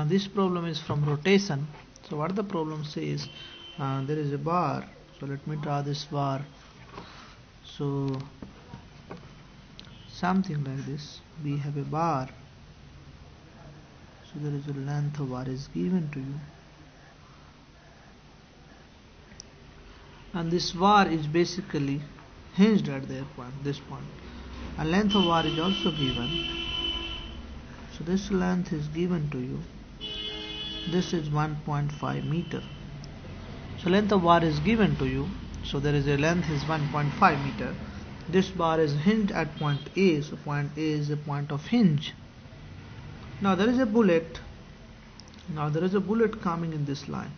This problem is from rotation. So what the problem says, there is a bar. So let me draw this bar. So something like this. We have a bar. So there is a length of bar is given to you. And this bar is basically hinged at this point. And length of bar is also given. So this length is given to you. This is 1.5 meter. So length of bar is given to you. So there is a length is 1.5 meter. This bar is hinged at point A. So point A is a point of hinge. Now there is a bullet. Now there is a bullet coming in this line.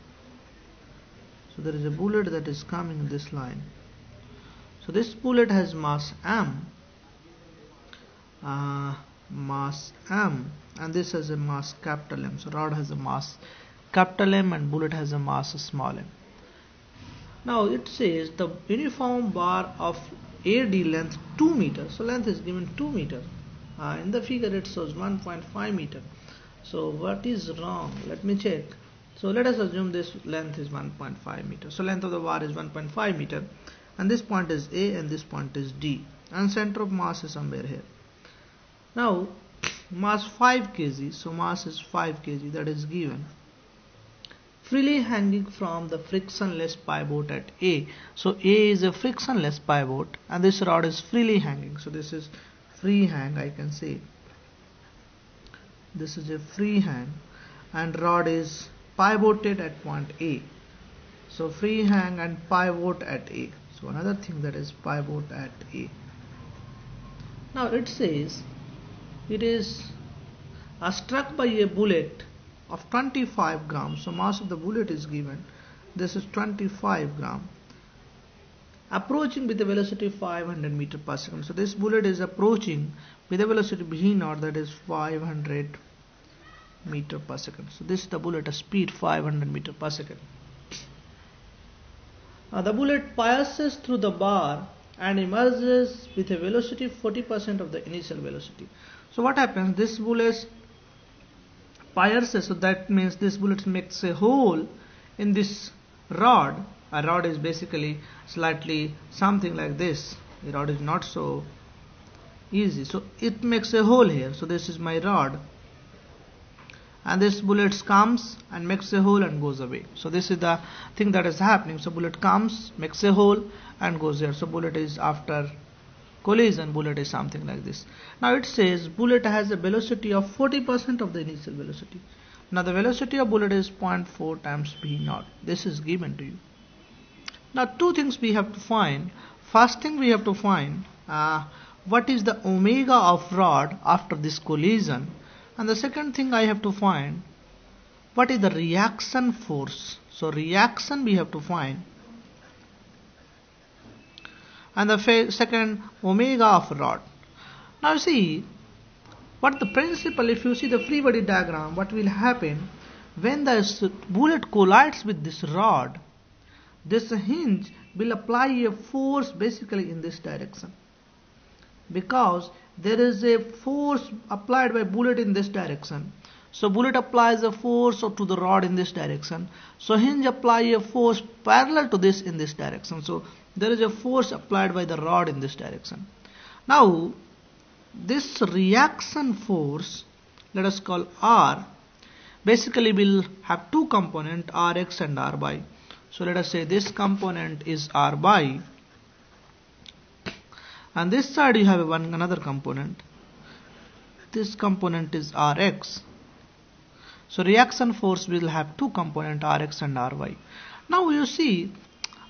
So there is a bullet that is coming in this line. So this bullet has mass m. Mass m, and this has a mass capital M. So rod has a mass capital M and bullet has a mass small m. Now it says the uniform bar of AD length 2 meters. So length is given 2 meter. In the figure it shows 1.5 meter. So what is wrong? Let me check. So let us assume this length is 1.5 meter. So length of the bar is 1.5 meter, and this point is A and this point is D, and center of mass is somewhere here. Now mass 5 kg, so mass is 5 kg, that is given. Freely hanging from the frictionless pivot at A. So A is a frictionless pivot and this rod is freely hanging. So this is free hang, I can say. This is a free hang and rod is pivoted at point A. So free hang and pivot at A. So another thing that is pivot at A. Now it says it is struck by a bullet of 25 grams. So mass of the bullet is given. This is 25 gram. Approaching with a velocity 500 meter per second. So this bullet is approaching with a velocity v0, that is 500 meter per second. So this is the bullet, a speed 500 meter per second. Now the bullet passes through the bar and emerges with a velocity 40% of the initial velocity. So what happens? This bullet pierces, so that means this bullet makes a hole in this rod. A rod is basically slightly something like this. The rod is not so easy. So it makes a hole here. So this is my rod. And this bullet comes and makes a hole and goes away. So this is the thing that is happening. So bullet comes, makes a hole and goes there. So bullet is after collision, bullet is something like this. Now it says bullet has a velocity of 40% of the initial velocity. Now the velocity of bullet is 0.4 times v0. This is given to you. Now two things we have to find. First thing we have to find what is the omega of rod after this collision. And the second thing I have to find, what is the reaction force. So reaction we have to find. And the second, omega of rod. Now see, what the principle, if you see the free body diagram, what will happen when the bullet collides with this rod, this hinge will apply a force basically in this direction. Because there is a force applied by bullet in this direction. So bullet applies a force to the rod in this direction. So hinge apply a force parallel to this in this direction. So there is a force applied by the rod in this direction. Now this reaction force, let us call R, basically will have two components, Rx and Ry. So let us say this component is Ry. And this side you have another component. This component is Rx. So reaction force will have two components, Rx and Ry. Now you see,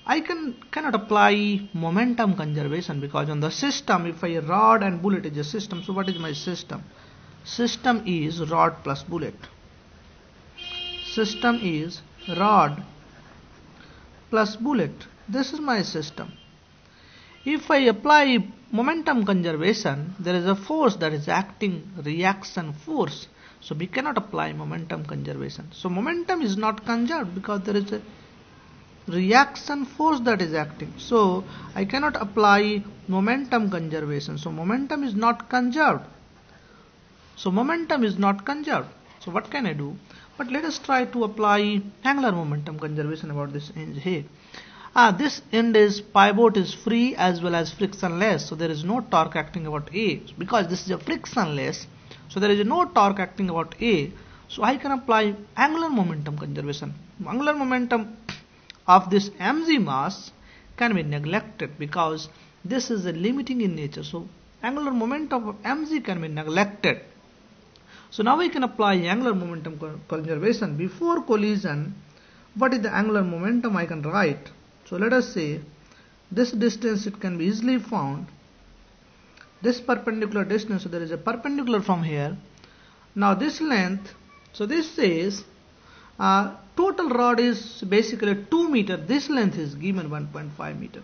I cannot apply momentum conservation because on the system, if a rod and bullet is a system, so what is my system? System is rod plus bullet. System is rod plus bullet. This is my system. If I apply momentum conservation, there is a force that is acting, reaction force. So we cannot apply momentum conservation. So momentum is not conserved because there is a reaction force that is acting. So I cannot apply momentum conservation. So momentum is not conserved. So So what can I do? But let us try to apply angular momentum conservation about this hinge here. This end is pivot is free as well as frictionless, so there is no torque acting about A. Because this is a frictionless, so there is no torque acting about A. So I can apply angular momentum conservation. Angular momentum of this mg mass can be neglected because this is a limiting in nature. So angular momentum of mg can be neglected. So now we can apply angular momentum conservation. Before collision, what is the angular momentum I can write? So let us say this distance, it can be easily found. This perpendicular distance, so there is a perpendicular from here. Now this length, so this says total rod is basically 2 meter. This length is given 1.5 meter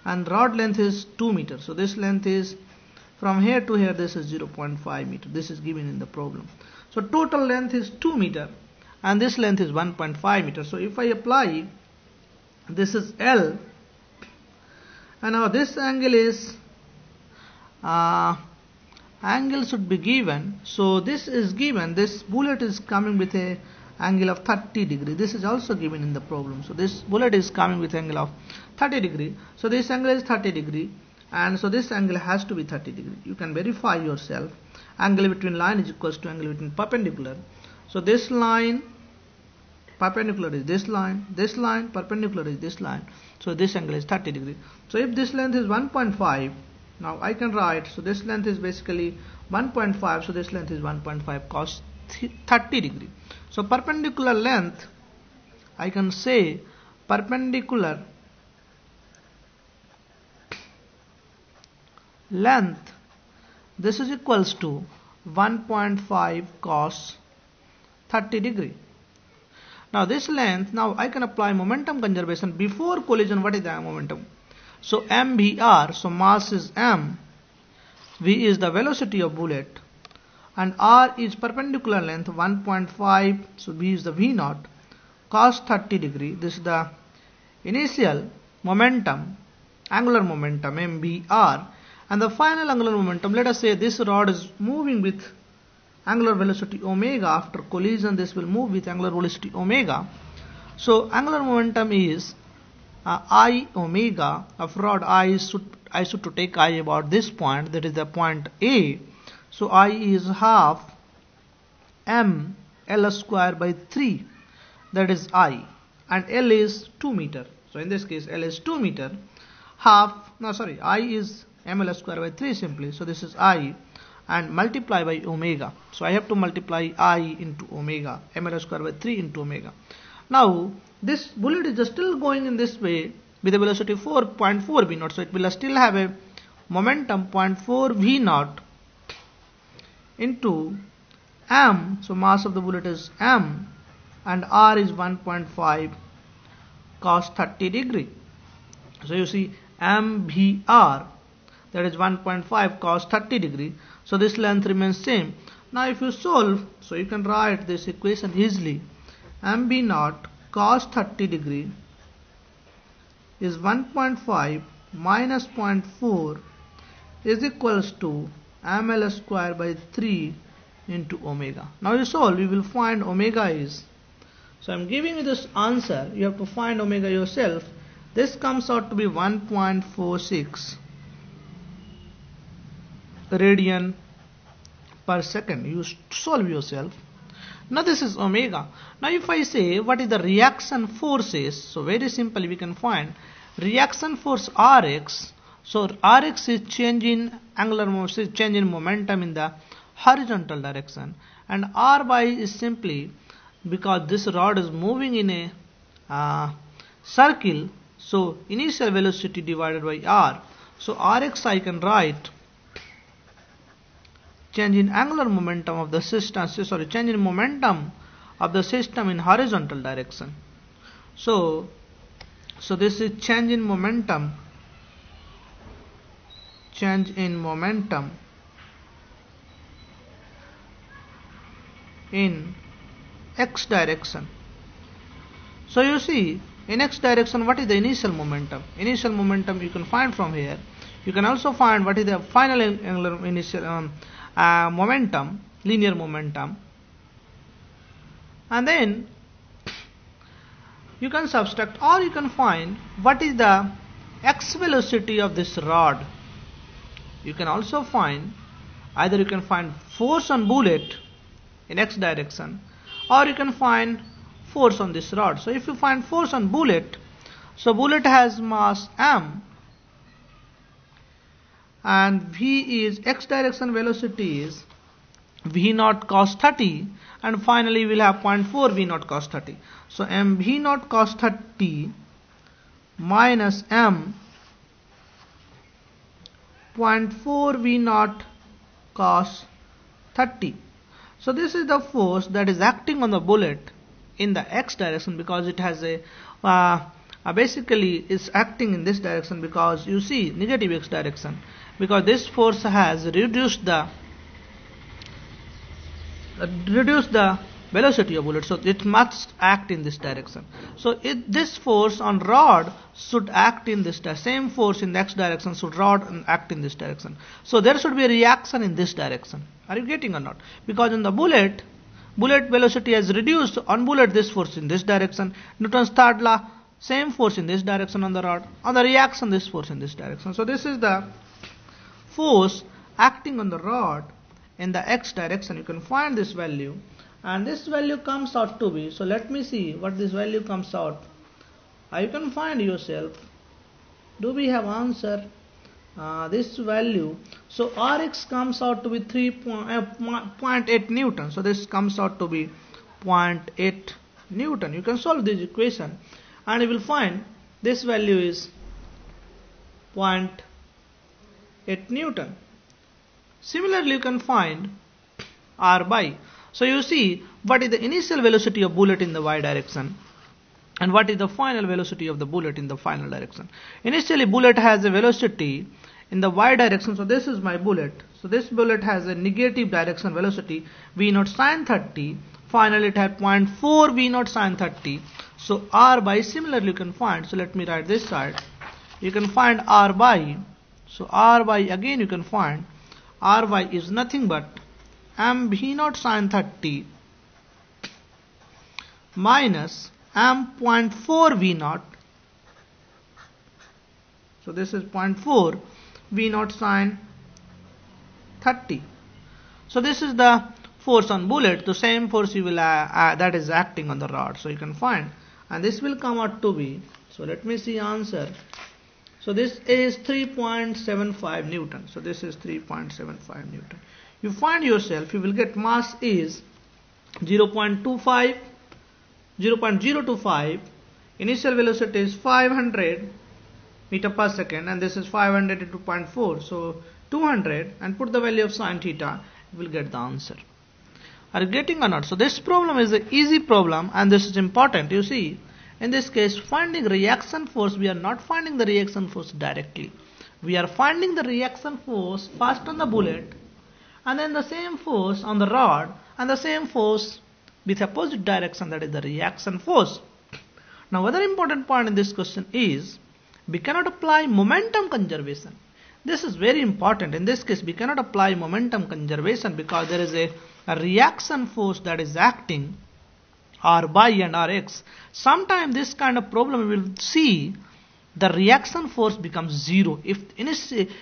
and rod length is 2 meter. So this length is from here to here, this is 0.5 meter. This is given in the problem. So total length is 2 meter and this length is 1.5 meter. So if I apply, this is L, and now this angle is angle should be given. So this is given, this bullet is coming with a angle of 30 degree. This is also given in the problem. So this bullet is coming with angle of 30 degree. So this angle is 30 degree, and so this angle has to be 30 degree. You can verify yourself. Angle between line is equals to angle between perpendicular. So this line perpendicular is this line perpendicular is this line. So this angle is 30 degree. So if this length is 1.5, now I can write, so this length is basically 1.5, so this length is 1.5 cos 30 degree. So perpendicular length, I can say perpendicular length, this is equals to 1.5 cos 30 degree. Now this length, now I can apply momentum conservation. Before collision, what is the momentum? So mvr, so mass is m, v is the velocity of bullet, and r is perpendicular length 1.5, so v is the v naught, cos 30 degree. This is the initial momentum, angular momentum mvr, and the final angular momentum, let us say this rod is moving with angular velocity omega. After collision, this will move with angular velocity omega. So angular momentum is I omega of rod. I should to take I about this point, that is the point A. So I is half m L square by 3, that is I, and L is 2 meter. So in this case L is 2 meter, I is ml square by 3 simply. So this is I, and multiply by omega. So I have to multiply I into omega, ml square by 3 into omega. Now this bullet is still going in this way with a velocity 4.4 v naught. So it will still have a momentum 0.4 v naught into m. So mass of the bullet is m, and r is 1.5 cos 30 degree. So you see mvr, that is 1.5 cos 30 degree. So this length remains same. Now if you solve, so you can write this equation easily. mb naught cos 30 degree is 1.5 minus 0.4 is equals to ml square by 3 into omega. Now you solve, you will find omega is, so I am giving you this answer, you have to find omega yourself. This comes out to be 1.46 radian per second. You solve yourself. Now this is omega. Now if I say what is the reaction forces, so very simply we can find reaction force Rx. So Rx is change in angular motion, change in momentum in the horizontal direction, and Ry is simply because this rod is moving in a circle, so initial velocity divided by r. So Rx I can write change in angular momentum of the system, change in momentum of the system in horizontal direction. So this is change in momentum in x direction. So you see, in x direction, what is the initial momentum? Initial momentum you can find from here. You can also find what is the final angular initial momentum, linear momentum. and then you can subtract, or you can find what is the x velocity of this rod. You can also find, either you can find force on bullet in x direction, or you can find force on this rod. So if you find force on bullet, so bullet has mass m and v is x direction velocity is v naught cos 30, and finally we will have 0.4 v naught cos 30. So m v naught cos 30 minus m 0.4 v naught cos 30. So this is the force that is acting on the bullet in the x direction, because it has a basically is acting in this direction, because you see negative x direction, because this force has reduced the velocity of bullet, so it must act in this direction. So this force on rod should act in this direction. Same force in the x direction should rod and act in this direction. So there should be a reaction in this direction. Are you getting or not? Because in the bullet velocity has reduced. On bullet, this force in this direction. Newton's third law, same force in this direction on the rod. On the reaction, this force in this direction. So this is the force acting on the rod in the x direction. You can find this value, and this value comes out to be, so let me see what this value comes out. You can find yourself. Do we have answer? This value, so Rx comes out to be 0.8 Newton. So this comes out to be 0.8 Newton. You can solve this equation and you will find this value is 0.8 Newton. Similarly, you can find R by. So you see what is the initial velocity of bullet in the y direction and what is the final velocity of the bullet in the final direction. Initially, bullet has a velocity in the y direction. So this is my bullet. So this bullet has a negative direction velocity v naught sin 30. Finally, it has 0.4 v naught sin 30. So R by, similarly you can find. So let me write this side. You can find R by. So R by, again you can find R by is nothing but m v naught sin 30 minus m 0.4 v naught. So this is 0.4 v naught sin 30. So this is the force on bullet, the same force you will that is acting on the rod. So you can find, and this will come out to be, so let me see answer. So this is 3.75 Newton. So this is 3.75 Newton. You find yourself, you will get mass is 0.25, initial velocity is 500 meter per second, and this is 500 into 0.4, so 200, and put the value of sin theta, you will get the answer. Are you getting or not? So this problem is an easy problem, and this is important. You see, in this case, finding reaction force, we are not finding the reaction force directly. We are finding the reaction force first on the bullet, and then the same force on the rod, and the same force with opposite direction, that is the reaction force. Now, another important point in this question is, we cannot apply momentum conservation. This is very important. In this case, we cannot apply momentum conservation because there is a reaction force that is acting, R by and Rx. Sometimes this kind of problem we will see the reaction force becomes zero. If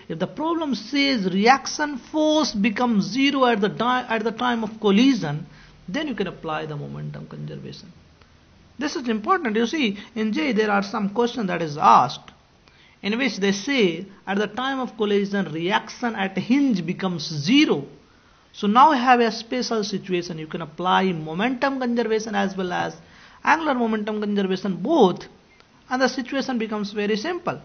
the problem says reaction force becomes zero at the time of collision, then you can apply the momentum conservation. This is important. You see, in J there are some questions that is asked in which they say at the time of collision reaction at hinge becomes zero. So now you have a special situation. You can apply momentum conservation as well as angular momentum conservation both, and the situation becomes very simple.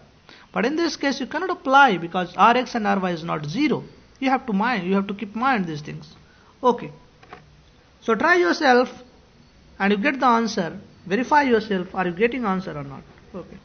But in this case you cannot apply because Rx and Ry is not zero. You have to keep in mind these things. Okay. So try yourself and you get the answer. Verify yourself, are you getting answer or not? Okay.